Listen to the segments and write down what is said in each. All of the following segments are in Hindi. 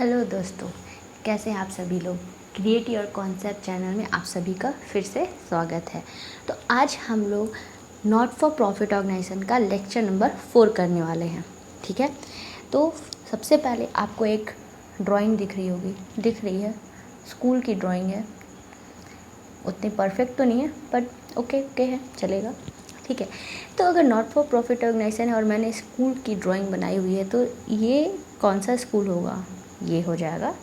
हेलो दोस्तों, कैसे हैं आप सभी लोग। क्रिएट योर कॉन्सेप्ट चैनल में आप सभी का फिर से स्वागत है। तो आज हम लोग नॉट फॉर प्रॉफिट ऑर्गेनाइजेशन का लेक्चर नंबर 4 करने वाले हैं। ठीक है, तो सबसे पहले आपको एक ड्राइंग दिख रही है, स्कूल की ड्राइंग है। उतनी परफेक्ट तो नहीं है बट ओके है, चलेगा। ठीक है, तो अगर नॉट फॉर प्रॉफिट ऑर्गेनाइजेशन है और मैंने स्कूल की ड्राइंग बनाई हुई है, तो ये कौन सा स्कूल होगा? ये हो जाएगा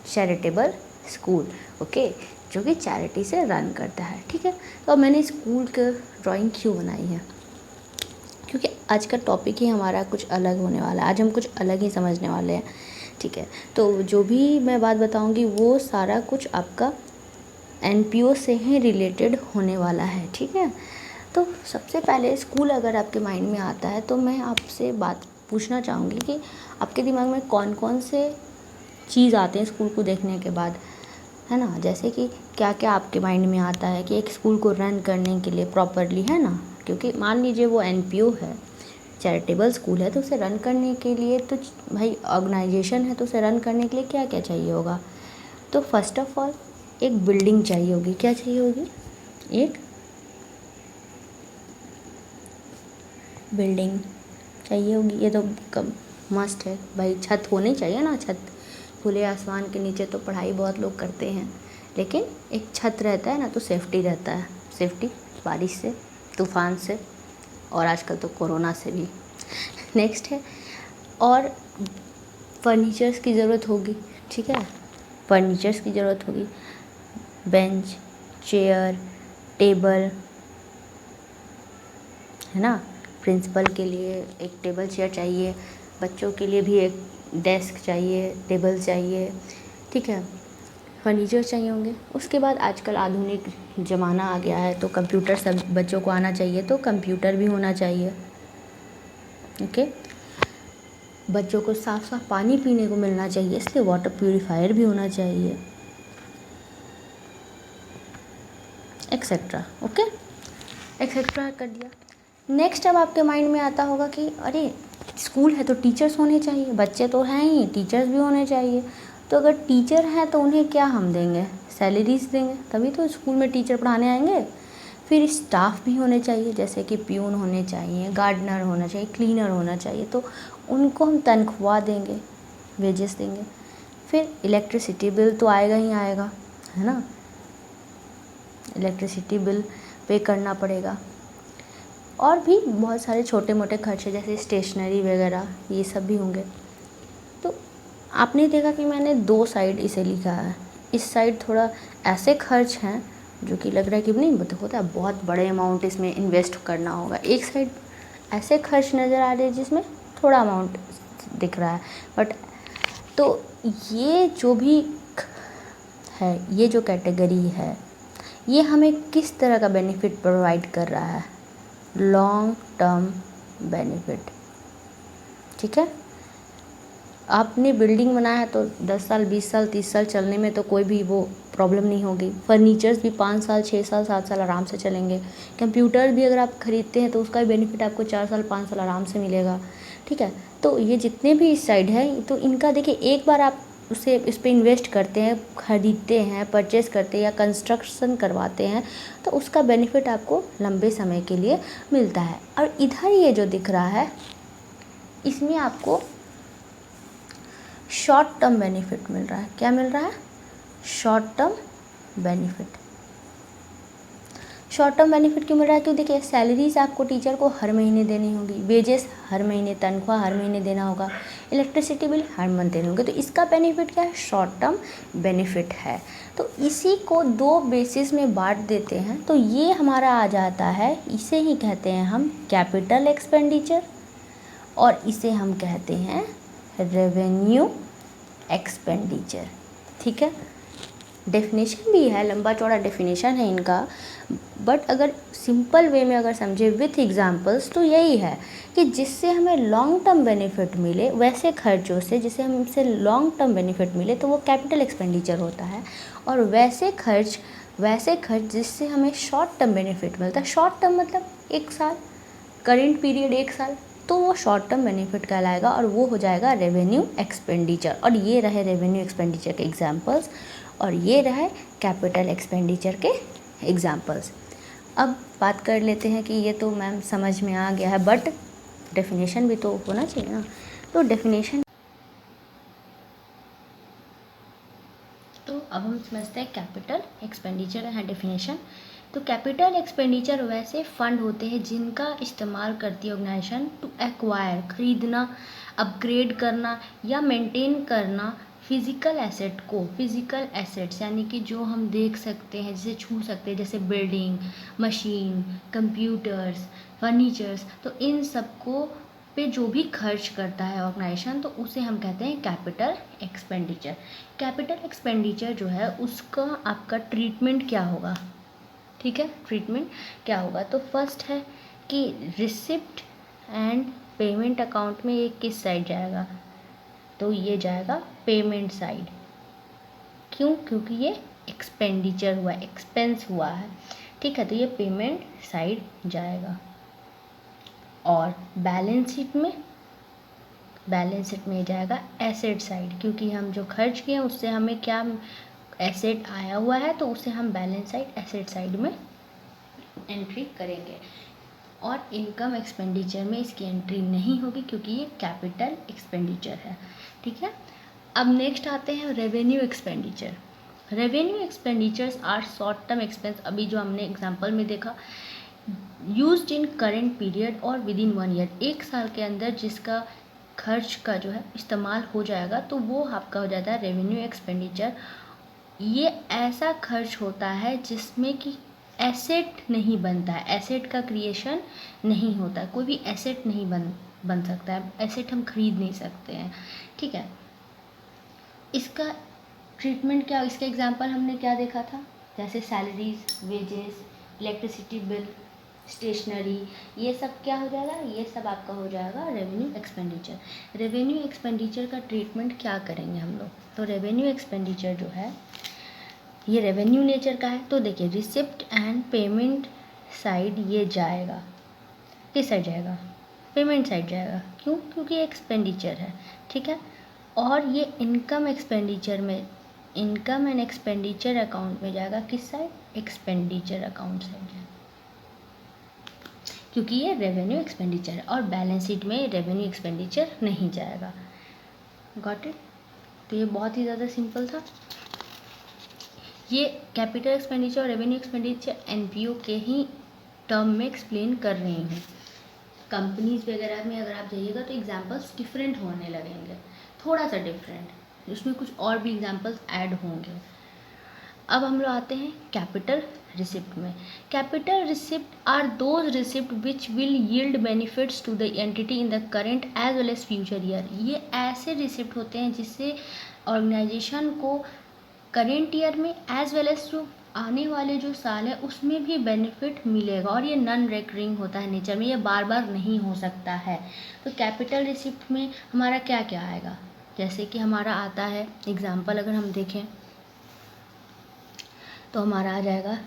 चैरिटेबल स्कूल। ओके, जो कि चैरिटी से रन करता है। ठीक है, तो अब मैंने स्कूल की ड्राइंग क्यों बनाई है? क्योंकि आज का टॉपिक ही हमारा कुछ अलग होने वाला है। आज हम कुछ अलग ही समझने वाले हैं। ठीक है, तो जो भी मैं बात बताऊंगी वो सारा कुछ आपका एनपीओ से ही रिलेटेड होने वाला है। ठीक है, तो सबसे पहले स्कूल अगर आपके माइंड में आता है तो मैं आपसे बात पूछना चाहूँगी कि आपके दिमाग में कौन कौन से चीज़ आते हैं स्कूल को देखने के बाद, है ना। जैसे कि क्या क्या आपके माइंड में आता है कि एक स्कूल को रन करने के लिए प्रॉपरली, है ना। क्योंकि मान लीजिए वो एनपीओ है, चैरिटेबल स्कूल है, तो उसे रन करने के लिए तो भाई ऑर्गेनाइजेशन है, तो उसे रन करने के लिए क्या क्या चाहिए होगा? तो फर्स्ट ऑफ ऑल एक बिल्डिंग चाहिए होगी। क्या चाहिए होगी? एक बिल्डिंग चाहिए होगी। ये तो कब मस्ट है भाई, छत होनी चाहिए ना। छत, खुले आसमान के नीचे तो पढ़ाई बहुत लोग करते हैं, लेकिन एक छत रहता है ना तो सेफ्टी रहता है। सेफ्टी बारिश से, तूफ़ान से, और आजकल तो कोरोना से भी। नेक्स्ट है, और फर्नीचर्स की ज़रूरत होगी। ठीक है, फर्नीचर्स की ज़रूरत होगी। बेंच, चेयर, टेबल, है ना। प्रिंसिपल के लिए एक टेबल चेयर चाहिए, बच्चों के लिए भी एक डेस्क चाहिए, टेबल चाहिए। ठीक है, फर्नीचर चाहिए होंगे। उसके बाद आजकल आधुनिक ज़माना आ गया है, तो कंप्यूटर सब बच्चों को आना चाहिए, तो कंप्यूटर भी होना चाहिए। ओके, बच्चों को साफ साफ पानी पीने को मिलना चाहिए, इसलिए वाटर प्यूरीफायर भी होना चाहिए, एक्सेट्रा। ओके, एक्सेट्रा कर दिया। नेक्स्ट अब आपके माइंड में आता होगा कि अरे स्कूल है तो टीचर्स होने चाहिए, बच्चे तो हैं ही, टीचर्स भी होने चाहिए। तो अगर टीचर हैं तो उन्हें क्या हम देंगे? सैलरीज देंगे, तभी तो स्कूल में टीचर पढ़ाने आएंगे। फिर स्टाफ भी होने चाहिए, जैसे कि प्यून होने चाहिए, गार्डनर होना चाहिए, क्लीनर होना चाहिए, तो उनको हम तनख्वाह देंगे, वेजेस देंगे। फिर इलेक्ट्रिसिटी बिल तो आएगा ही आएगा, है ना। इलेक्ट्रिसिटी बिल पे करना पड़ेगा। और भी बहुत सारे छोटे मोटे खर्चे जैसे स्टेशनरी वगैरह, ये सब भी होंगे। तो आपने देखा कि मैंने 2 साइड इसे लिखा है। इस साइड थोड़ा ऐसे खर्च हैं जो कि लग रहा है कि नहीं होता है, बहुत बड़े अमाउंट इसमें इन्वेस्ट करना होगा। एक साइड ऐसे खर्च नज़र आ रहे हैं जिसमें थोड़ा अमाउंट दिख रहा है। बट तो ये जो भी है, ये जो कैटेगरी है, ये हमें किस तरह का बेनिफिट प्रोवाइड कर रहा है? Long term benefit. ठीक है, आपने बिल्डिंग बनाया है तो 10 साल, 20 साल, 30 साल चलने में तो कोई भी वो प्रॉब्लम नहीं होगी। फर्नीचर्स भी 5 साल, 6 साल, 7 साल आराम से चलेंगे। कंप्यूटर भी अगर आप ख़रीदते हैं तो उसका भी बेनिफिट आपको 4 साल, 5 साल आराम से मिलेगा। ठीक है, तो ये जितने भी इस साइड है, तो इनका देखिए, एक बार आप उसे इस पर इन्वेस्ट करते हैं, ख़रीदते हैं, परचेज़ करते हैं या कंस्ट्रक्शन करवाते हैं, तो उसका बेनिफिट आपको लंबे समय के लिए मिलता है। और इधर ये जो दिख रहा है, इसमें आपको शॉर्ट टर्म बेनिफिट मिल रहा है। क्या मिल रहा है? Short term benefit. Short term benefit क्यों मिल रहा है? क्यों, देखिए सैलरीज आपको टीचर को हर महीने देनी होगी, वेजेस हर महीने, तनख्वाह हर महीने देना होगा, इलेक्ट्रिसिटी बिल हर मंथ देने होंगे। तो इसका बेनिफिट क्या है? शॉर्ट टर्म बेनिफिट है। तो इसी को 2 बेसिस में बांट देते हैं, तो ये हमारा आ जाता है, इसे ही कहते हैं हम कैपिटल एक्सपेंडिचर, और इसे हम कहते हैं रेवेन्यू एक्सपेंडिचर। ठीक है, डेफिनेशन भी है, लंबा चौड़ा डेफिनेशन है इनका, बट अगर सिंपल वे में अगर समझे विथ एग्जांपल्स तो यही है कि जिससे हमें लॉन्ग टर्म बेनिफिट मिले, वैसे खर्चों से जिससे हमसे लॉन्ग टर्म बेनिफिट मिले तो वो कैपिटल एक्सपेंडिचर होता है। और वैसे खर्च जिससे हमें शॉर्ट टर्म बेनिफिट मिलता है। शॉर्ट टर्म मतलब 1 साल, करेंट पीरियड 1 साल, तो वो शॉर्ट टर्म बेनिफिट कहलाएगा और वो हो जाएगा रेवेन्यू एक्सपेंडिचर। और ये रहे रेवेन्यू एक्सपेंडिचर के एग्जांपल्स और ये रहे कैपिटल एक्सपेंडिचर के एग्जांपल्स। अब बात कर लेते हैं कि ये तो मैम समझ में आ गया है, बट डेफिनेशन भी तो होना चाहिए ना। तो डेफिनेशन, तो अब हम समझते हैं कैपिटल एक्सपेंडिचर है डेफिनेशन। तो कैपिटल एक्सपेंडिचर वैसे फंड होते हैं जिनका इस्तेमाल करती है ऑर्गेनाइजेशन टू एक्वायर, खरीदना, अपग्रेड करना या मेंटेन करना फिजिकल एसेट को। फिजिकल एसेट्स यानी कि जो हम देख सकते हैं, जिसे छू सकते हैं, जैसे बिल्डिंग, मशीन, कंप्यूटर्स, फर्नीचर्स, तो इन सबको पे जो भी खर्च करता है ऑर्गेनाइजेशन तो उसे हम कहते हैं कैपिटल एक्सपेंडिचर। कैपिटल एक्सपेंडिचर जो है उसका आपका ट्रीटमेंट क्या होगा, ठीक है, ट्रीटमेंट क्या होगा। तो फर्स्ट है कि रिसिप्ट एंड पेमेंट अकाउंट में ये किस साइड जाएगा, तो ये जाएगा पेमेंट साइड। क्यों? क्योंकि ये एक्सपेंडिचर हुआ, एक्सपेंस हुआ है, ठीक है, तो ये पेमेंट साइड जाएगा। और बैलेंस शीट में जाएगा एसेट साइड, क्योंकि हम जो खर्च किए उससे हमें क्या एसेट आया हुआ है, तो उसे हम बैलेंस साइड, एसेट साइड में एंट्री करेंगे। और इनकम एक्सपेंडिचर में इसकी एंट्री नहीं होगी क्योंकि ये कैपिटल एक्सपेंडिचर है, ठीक है। अब नेक्स्ट आते हैं revenue expenditure. Revenue expenditures are short term expense, अभी जो हमने एग्जांपल में देखा, यूज्ड इन करेंट पीरियड और विद इन 1 ईयर, 1 साल के अंदर जिसका खर्च का जो है इस्तेमाल हो जाएगा तो वो आपका हो जाता है रेवेन्यू एक्सपेंडिचर। ये ऐसा खर्च होता है जिसमें कि एसेट नहीं बनता है, एसेट का क्रिएशन नहीं होता है, कोई भी एसेट नहीं बन सकता है, एसेट हम खरीद नहीं सकते हैं, ठीक है। इसका ट्रीटमेंट क्या, इसका एग्जांपल हमने क्या देखा था, जैसे salaries, wages, electricity bill, stationery, ये सब क्या हो जाएगा, ये सब आपका हो जाएगा रेवेन्यू एक्सपेंडिचर। रेवेन्यू एक्सपेंडिचर का ट्रीटमेंट क्या करेंगे हम लोग, तो रेवेन्यू एक्सपेंडिचर जो है ये रेवेन्यू नेचर का है। तो देखिए रिसिप्ट एंड पेमेंट साइड ये जाएगा, किस साइड जाएगा, पेमेंट साइड जाएगा। क्यों? क्योंकि एक्सपेंडिचर है, ठीक है। और ये इनकम एक्सपेंडिचर में, इनकम एंड एक्सपेंडिचर अकाउंट में जाएगा, किस साइड, एक्सपेंडिचर अकाउंट साइड जाएगा, क्योंकि ये रेवेन्यू एक्सपेंडिचर है। और बैलेंस शीट में रेवेन्यू एक्सपेंडिचर नहीं जाएगा। Got it? तो ये बहुत ही ज़्यादा सिंपल था। ये कैपिटल एक्सपेंडिचर और रेवेन्यू एक्सपेंडिचर एनपीओ के ही टर्म में एक्सप्लेन कर रही हूँ। कंपनीज वगैरह में अगर आप जाइएगा तो एग्जांपल्स डिफरेंट होने लगेंगे, थोड़ा सा डिफरेंट, उसमें कुछ और भी एग्जांपल्स ऐड होंगे। अब हम लोग आते हैं कैपिटल रिसिप्ट में। Capital receipt are those receipt which will yield benefits to the entity in the current as well as future year. ये ऐसे रिसिप्ट होते हैं जिससे ऑर्गेनाइजेशन को करेंट ईयर में एज वेल एज जो आने वाले जो साल है उसमें भी बेनिफिट मिलेगा। और ये नॉन रिकरिंग होता है नेचर में, ये बार बार नहीं हो सकता है। तो कैपिटल रिसिप्ट में हमारा क्या क्या आएगा, जैसे कि हमारा आता है एग्जांपल अगर हम देखें तो हमारा आ जाएगा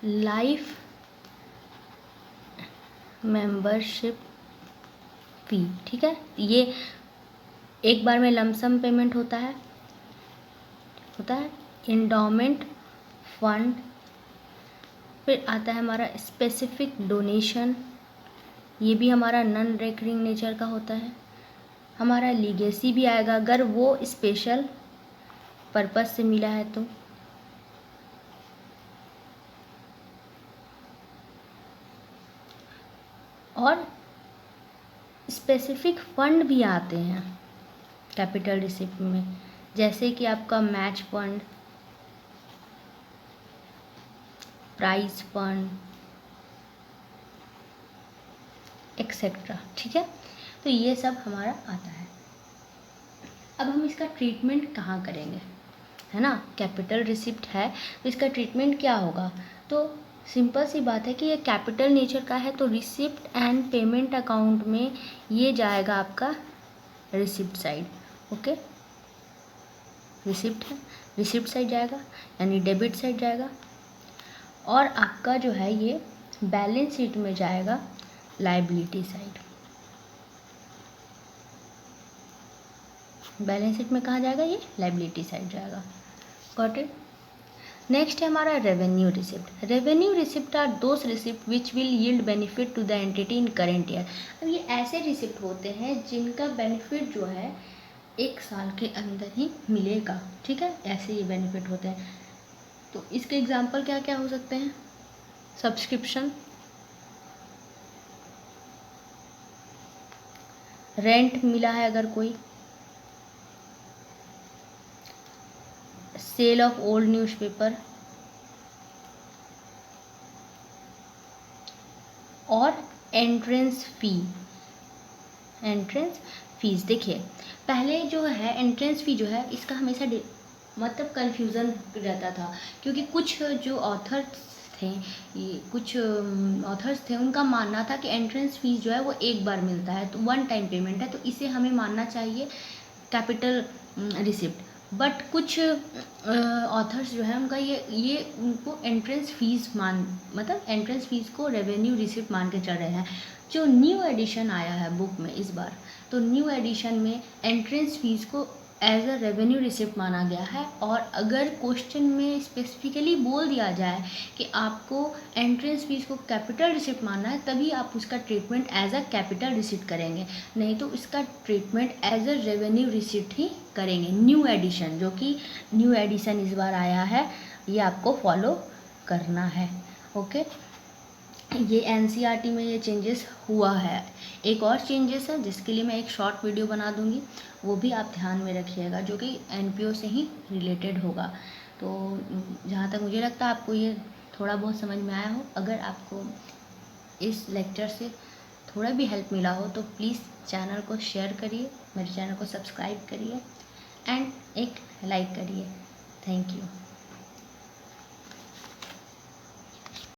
लाइफ मेंबरशिप फी, ठीक है। ये एक बार में लमसम पेमेंट होता है इंडोमेंट फंड, फिर आता है हमारा स्पेसिफिक डोनेशन, ये भी हमारा नॉन रिकरिंग नेचर का होता है। हमारा लीगेसी भी आएगा अगर वो स्पेशल पर्पस से मिला है तो। और स्पेसिफिक फंड भी आते हैं कैपिटल रिसिप्ट में, जैसे कि आपका match fund, prize fund etcetera, ठीक है। तो ये सब हमारा आता है। अब हम इसका ट्रीटमेंट कहाँ करेंगे, है ना, कैपिटल रिसिप्ट है तो इसका ट्रीटमेंट क्या होगा। तो सिंपल सी बात है कि ये कैपिटल नेचर का है तो रिसिप्ट एंड पेमेंट अकाउंट में ये जाएगा आपका रिसिप्ट साइड, ओके। रिसिप्ट है, रिसिप्ट साइड जाएगा यानी डेबिट साइड जाएगा। और आपका जो है ये बैलेंस शीट में जाएगा लायबिलिटी साइड, बैलेंस शीट में कहाँ जाएगा, ये लाइबिलिटी साइड जाएगा। Got it. नेक्स्ट है हमारा revenue receipt. Revenue receipt are those receipt which will yield benefit to the entity in current year. अब ये ऐसे रिसिप्ट होते हैं जिनका बेनिफिट जो है 1 साल के अंदर ही मिलेगा, ठीक है, ऐसे ये बेनिफिट होते हैं। तो इसके एग्जाम्पल क्या क्या हो सकते हैं, सब्सक्रिप्शन, रेंट मिला है अगर कोई, सेल ऑफ ओल्ड न्यूज़पेपर, और एंट्रेंस फीस। देखिए पहले जो है एंट्रेंस फी जो है इसका हमेशा मतलब कन्फ्यूज़न रहता था, क्योंकि कुछ जो ऑथर्स थे, ये कुछ ऑथर्स थे, उनका मानना था कि एंट्रेंस फीस जो है वो एक बार मिलता है, तो वन टाइम पेमेंट है, तो इसे हमें मानना चाहिए कैपिटल रिसिप्ट। बट कुछ ऑथर्स जो है उनका ये उनको एंट्रेंस फीस मतलब एंट्रेंस फीस को रेवेन्यू रिसिप्ट मान के चल रहे हैं। जो न्यू एडिशन आया है बुक में इस बार, तो न्यू एडिशन में एंट्रेंस फीस को एज अ रेवेन्यू रिसिप्ट माना गया है। और अगर क्वेश्चन में स्पेसिफिकली बोल दिया जाए कि आपको एंट्रेंस फीस को कैपिटल रिसिप्ट मानना है, तभी आप उसका treatment as a capital receipt करेंगे, नहीं तो इसका treatment as a revenue receipt ही करेंगे। न्यू एडिशन, जो कि न्यू एडिशन इस बार आया है, ये आपको फॉलो करना है। ओके, ये एनसीईआरटी में ये चेंजेस हुआ है। एक और चेंजेस है जिसके लिए मैं एक शॉर्ट वीडियो बना दूंगी, वो भी आप ध्यान में रखिएगा, जो कि एनपीओ से ही रिलेटेड होगा। तो जहाँ तक मुझे लगता है आपको ये थोड़ा बहुत समझ में आया हो। अगर आपको इस लेक्चर से थोड़ा भी हेल्प मिला हो तो प्लीज़ चैनल को शेयर करिए, मेरे चैनल को सब्सक्राइब करिए एंड एक लाइक करिए। Thank you.